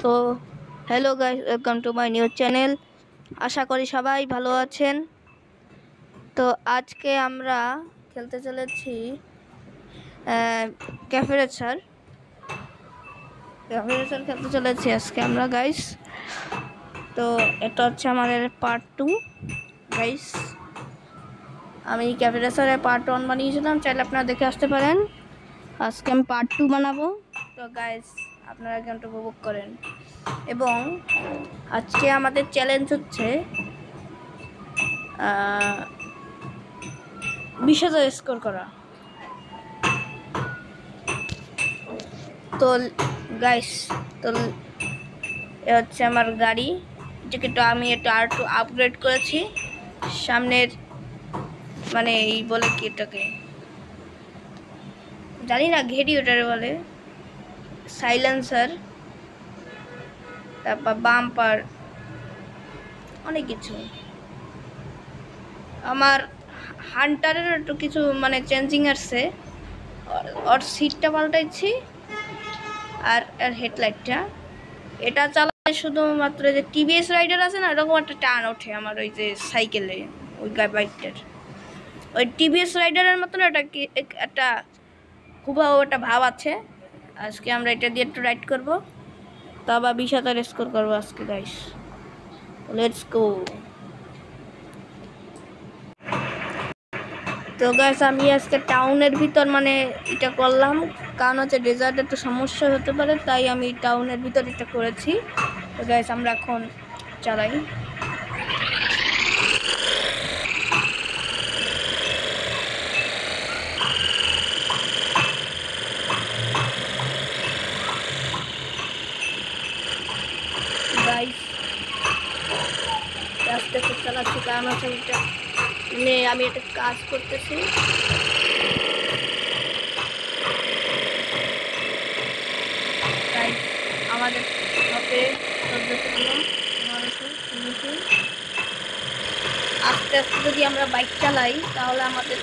তো hello guys, welcome to my new channel. আশা করি সবাই ভালো আছেন। তো আজকে আমরা খেলতে চলেছি ক্যাফে রেসার খেলতে চলেছি আজকে আমরা গাইস। তো এটা হচ্ছে আমাদের পার্ট 2 গাইস। আমি ক্যাফে রেসারের পার্ট 1 বানিয়েছিলাম, চাইলে আপনারা দেখে আসতে পারেন। আজকে আমি পার্ট 2 বানাবো। তো গাইস আপনারা গেমটা উপভোগ করেন। এবং আজকে আমাদের চ্যালেঞ্জ হচ্ছে 20,000 স্কোর করা। তো গাইস, তো এ হচ্ছে আমার গাড়ি, এটাকে তো আমি আর একটু আপগ্রেড করেছি। সামনের মানে এই বলে কি, এটাকে জানি না, ঘেরি ওটারে বলে, সাইলেন্সার, তারপর বাম্পার, অনেক কিছু। আমার হান্টারের একটু কিছু মানে চেঞ্জিং আসছে, ওর সিটটা পাল্টাইছি আর হেডলাইটটা। এটা চালাতে শুধুমাত্র যে টিভিএস রাইডার আছে না, এরকম একটা টান ওঠে আমার ওই যে সাইকেলে, ওই বাইকটার ওই টিভিএস রাইডারের মতন এটা কি একটা হুবাহু একটা ভাব আছে। আজকে আমরা এটা দিয়ে একটু রাইড করবো, তো আবার 20,000 স্কোর করবো আজকে গাইস। Let's go. তো গাইস আমি আজকে টাউনের ভিতর মানে এটা করলাম, কারণ হচ্ছে ডেজার্টে একটু সমস্যা হতে পারে, তাই আমি টাউনের ভিতর এটা করেছি। তো গাইস আমরা এখন চালাই। গাইস আস্তে আস্তে চালাচ্ছি, কারণ হচ্ছে এটা মানে আমি একটা কাজ করতেছি। গাইস আমাদের শপে আস্তে আস্তে যদি আমরা বাইক চালাই তাহলে আমাদের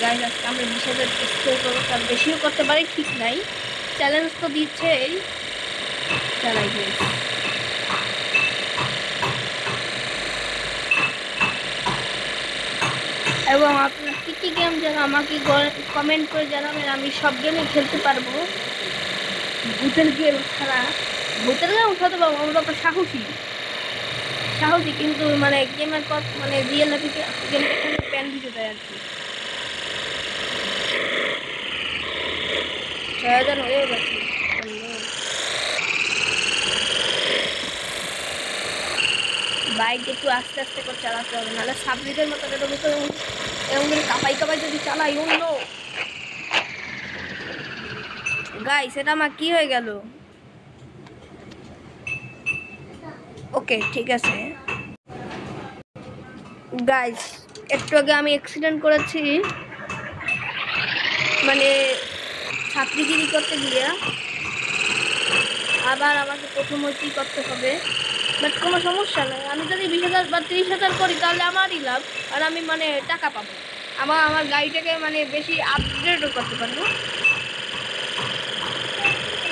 গাইস আজকে আমরা 20,000 স্কোর করবো, তার বেশিও করতে পারি, ঠিক নাই। চ্যালেঞ্জ তো দিচ্ছে, এই চালাই গাইস। এবং আপনার কী কী গেম যেন আমাকে কমেন্ট করে জানাবেন। আমি সব গেমই খেলতে পারবো, ভূতের গেম ছাড়া। ভূতের গেম খেলতে পারবো, আমরা তো সাহসী, কিন্তু মানে গেমের পর মানে রিয়েল লাইফে গেমটা খেলে প্যান দিতে দেয় আর কি। 6,000 হয়েও গেছে। বাইক একটু আস্তে আস্তে করে চালাতে হবে, নাহলে সাবরিদের মতো এরকম করে কাপাই যদি চালাই অন্য। গাইস এটা আমার কি হয়ে গেল? ওকে ঠিক আছে গাইস, একটু আগে আমি অ্যাক্সিডেন্ট করেছি মানে ছাত্রীগিরি করতে গিয়ে। আবার আমাকে প্রথম ওইটি করতে হবে, বাট কোনো সমস্যা নেই। আমি যদি 20,000 বা 30,000 করি তাহলে আমারই লাভ, আর আমি মানে টাকা পাবো। আমার গাড়িটাকে মানে বেশি আপগ্রেডও করতে পারবো।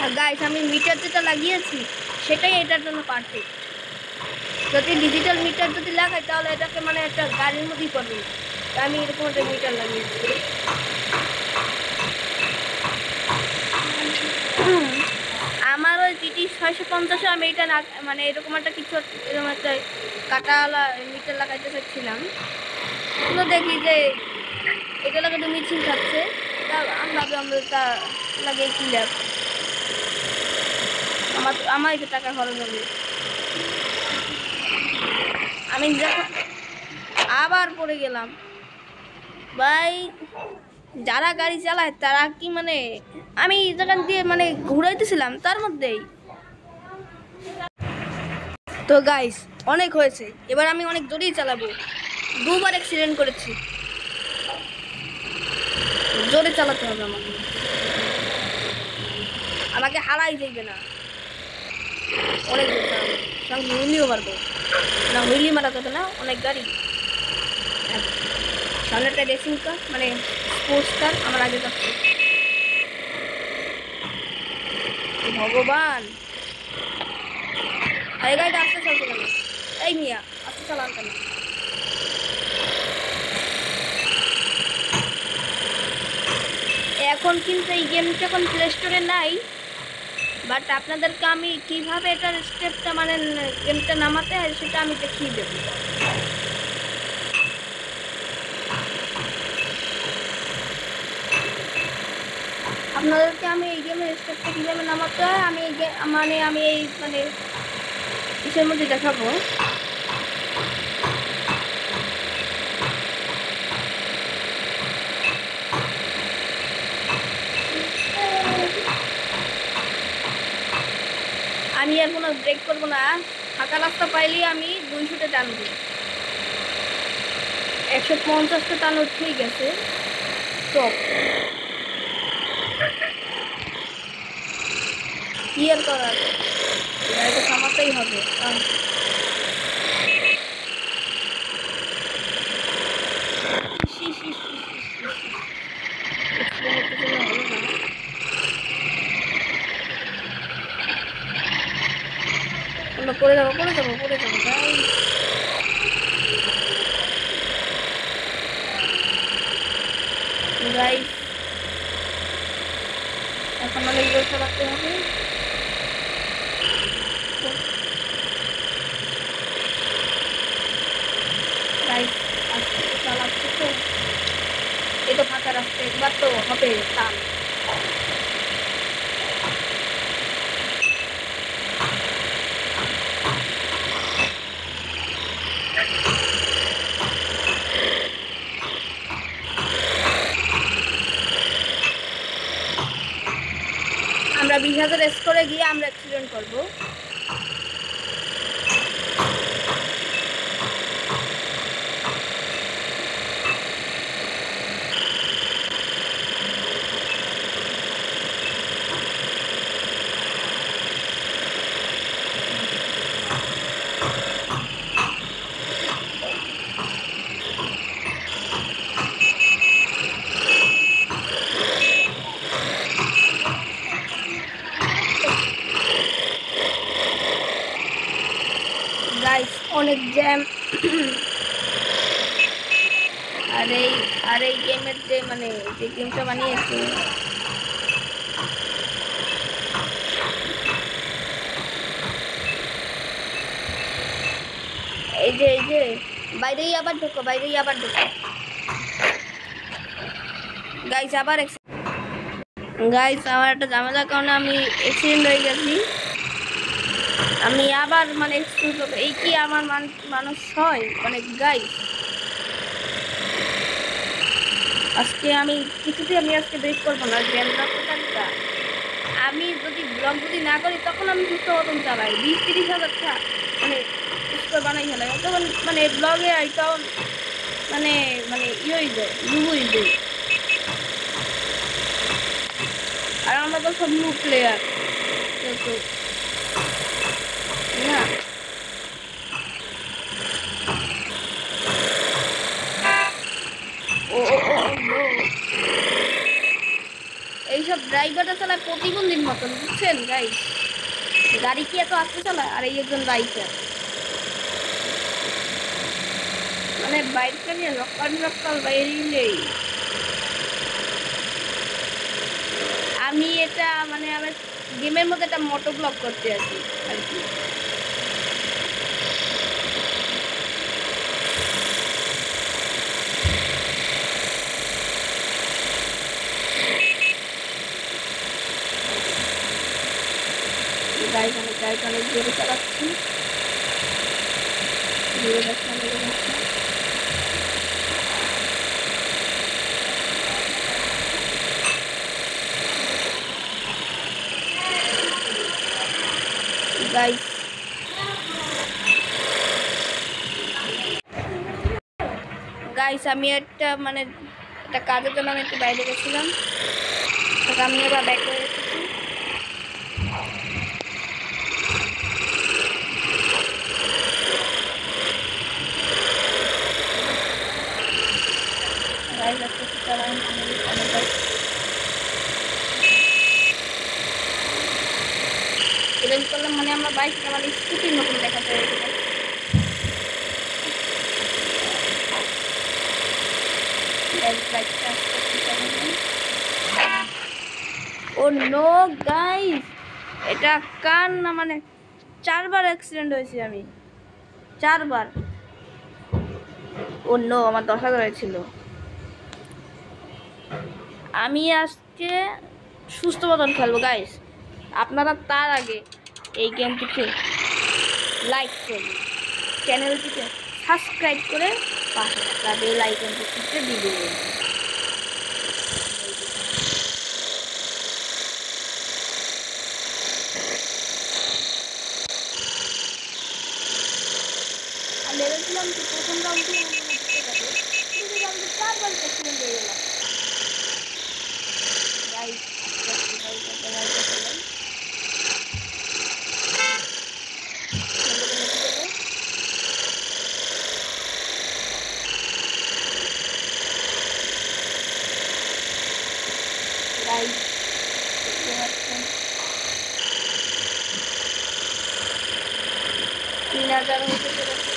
আর গাইস আমি মিটার যেটা লাগিয়েছি সেটাই এটার জন্য পারফেক্ট। যদি ডিজিটাল মিটার যদি লাগাই তাহলে এটাকে মানে একটা গাড়ির মধ্যেই পড়বে। আমি এরকম একটা মিটার লাগিয়েছি। আমার ওই টিটি 650 আমি এটা না মানে এরকম একটা কিছু এরকম একটা কাটাওয়ালা মিটার লাগাইতে চাচ্ছিলাম, কিন্তু দেখি যে এটা লাগাতে মিছিল খাচ্ছে। তা আমরা তা লাগিয়ে কি লাভ, আমার এটা টাকা খরচ হবে। আমি যখন আবার পড়ে গেলাম ভাই, যারা গাড়ি চালায় তারা কি মানে, আমি যেখান দিয়ে মানে ঘুরাইতেছিলাম তার মধ্যেই। তো গাইস অনেক হয়েছে, এবার আমি অনেক জোরেই চালাবো। 2বার অ্যাক্সিডেন্ট করেছি, জোরে চালাতে হবে আমাকে হারাই যাইবে না, অনেক জোরে চালাবো। সঙ্গে হুইলিও মারবো না, হুইলি মারা যাবে না, অনেক গাড়ি। সামনে একটা রেসিং কার মানে স্পোর্টস কার আমার আগে যাচ্ছে। ভগবান, এই গাড়িটা আস্তে চলছে কেন? এই মিয়া আস্তে চালান কেন? এখন কিন্তু এই গেমটা এখন প্লে স্টোরে নাই, বাট আপনাদেরকে আমি কিভাবে এটার স্টেপটা মানে গেমটা নামাতে হয় সেটা আমি দেখিয়ে দেবো। আপনাদেরকে আমি এই গেমের স্টেপটা কীভাবে নামাতে হয় আমি এই ইসের মধ্যে দেখাবো। আমি আর কোনো ব্রেক করবো না, ফাঁকা রাস্তা পাইলেই আমি 200-তে টানবো। 150-তে টানো ঠিক আছে, স্টপ। কি আর করার, গাড়িটা থামাতেই হবে। পড়ে যাবো গাইস। এখন অনেক জোর চালাতে হবে। গাইস আস্তে চালাচ্ছি তো, এই তো ফাঁকা রাস্তা, একবার তো হবে টান। আমরা 20,000 স্কোরে গিয়ে আমরা অ্যাক্সিডেন্ট করবো। গাইস অনেক জ্যাম। আর এই গেমের যে গেমটা বানিয়েছে, এই যে বাইরেই আবার ঢোকো গাইস। আবার গাইস আমার একটা ঝামেলার কারণে আমি অ্যাক্সিডেন্ট হয়ে গেছি। আমি আবার এক্সকিউজ করবো, এই কি আমার মানুষ হয় গাইস। আমি আজকে ব্রেক করবো না, জ্যাম ব্লকটা আমি যদি ব্লগ না করি তখন আমি সুস্থ মতন চালাই। 20-30 হাজার স্কোর বানাই ফেলাই, তখন ব্লগে আইটাও ইয়ে যায়, লুবই যায়। আর আমরা তো সব নিউ প্লেয়ার না। এইসব ড্রাইভারটা চালায় প্রতিবন্ধীর মতন, বুঝছেন গাইস? গাড়ি কি এত আস্তে চালায়? আর এই একজন বাইকার বাইকটা নিয়ে রক্কাল বাইরেই। আমি এটা আমার গেমের মধ্যে একটা মোটো ব্লগ করতে আছি আর কি। গাড়িটা অনেক জোরে চালাচ্ছি, গাইস। আমি একটা একটা কাজের জন্য আমি একটু বাইরে গেছিলাম, আমি আবার ব্যাক করে এসেছি। চেঞ্জ করলাম মানে আমার বাইকটা মানে স্কুটির মতন দেখা যায়। ও নো গাইস, এটা কার না মানে 4 বার অ্যাক্সিডেন্ট হয়েছে আমি 4 বার। ও নো, আমার 10,000 হয়েছিল। আমি আজকে সুস্থ মতন খেলবো গাইস। আপনারা তার আগে এই গেমটিকে লাইক করুন, চ্যানেলটিকে সাবস্ক্রাইব করে পাশে থাকা বেল আইকনটি টিপে দিবেন। আমি ভেবেছিলাম যে প্রথম রাউন্ডে জিতে যাবে, কিন্তু রাউন্ডে 4 বার অ্যাক্সিডেন্ট হয়ে গেলাম গাইস। গাইস দেখতে পাচ্ছেন 3000 হতে চলেছে।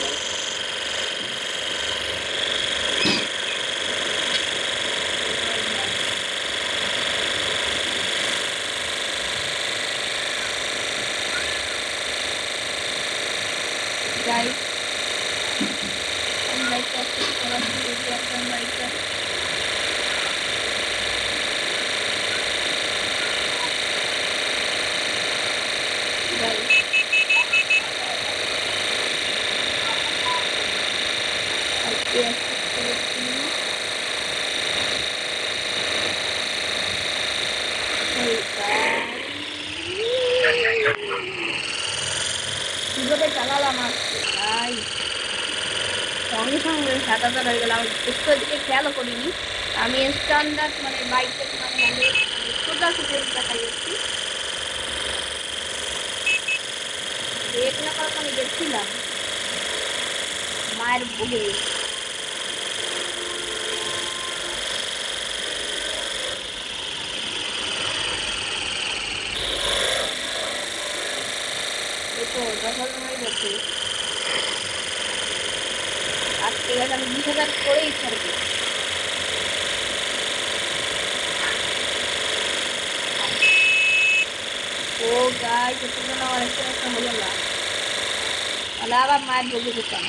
गाइस लाइक करते थोड़ा वीडियो अपन लाइक कर गाइस কিভাবে চালালাম আজকে ভাই, সঙ্গে সঙ্গে 7,000 হয়ে গেল। আমি স্কুলের দিকে খেয়ালও করিনি। আমি স্ট্যান্ডার্ড মানে বাইকটা মানে সোজা সোজা টাকা গেছি। ব্রেক না করার আমি গেছিলাম মায়ের বুকে। দেখো 10,000 হয়ে গেছে। আর ঠিক আছে, আমি 20,000 করেই ছাড়বো। ও গাইস, এত জন্য আমার একটা হলো না, তাহলে আবার মায়ের বকে যেতাম।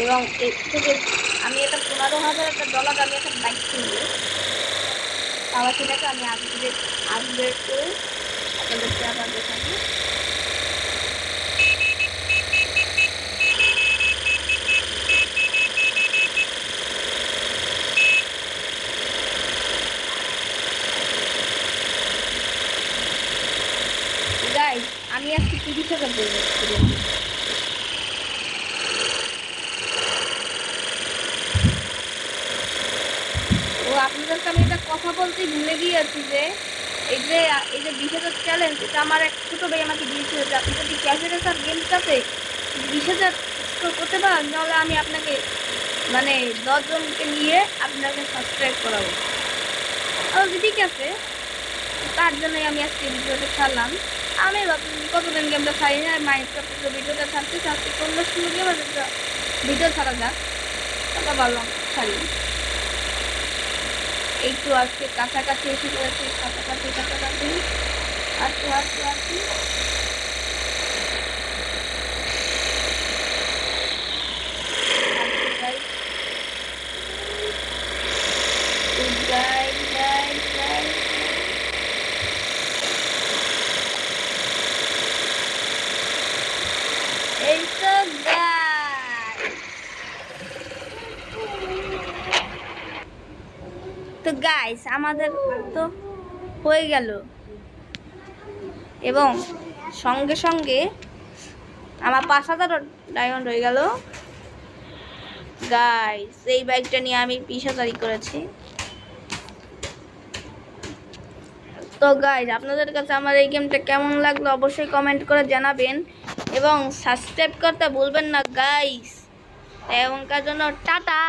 এবং এর থেকে আমি এটা $15,000 একটা আমি একটা বাইক কিনবো। আবার সেটাকে আমি আপগ্রেড করে আপনাদেরকে আবার দেখাবো। গাইস আমি আজকে 30,000 দেবো। ও আপনাদেরকে আমি একটা কথা বলতেই ভুলে গিয়েছি যে এই যে 20,000 চ্যালেঞ্জ, এটা আমার এক ছোটো ভাই আমাকে দিয়েছিল যে আপনি যদি ক্যাফে রেসার গেমটাতে 20,000 স্কোর করতে পারেন তাহলে আমি আপনাকে মানে 10 জনকে নিয়ে আপনাকে সাবস্ক্রাইব করাবো। ঠিক আছে, তার জন্যই আমি আজকে ভিডিওটা ছাড়লাম। আমি কতদিন গেমটা ছাড়ি না, মাইনক্রাফটের ভিডিওটা ছাড়তে আজকে 15 গেমের একটা ভিডিও ছাড়া যাক, তারপর ভাবলাম ছাড়ি। একটু আজকে কাছাকাছি এসে পড়েছে, কাছাকাছি আসতে এই তো গাইস আমাদের তো হয়ে গেল এবং সঙ্গে সঙ্গে আমার 5,000 ডায়মন্ড হয়ে গেল গাইস। এই বাইকটা নিয়ে আমি 20,000 করেছি। তো গাইস আপনাদের কাছে আমার এই গেমটা কেমন লাগলো অবশ্যই কমেন্ট করে জানাবেন এবং সাবস্ক্রাইব করতে ভুলবেন না গাইস। এখনকার জন্য টাটা।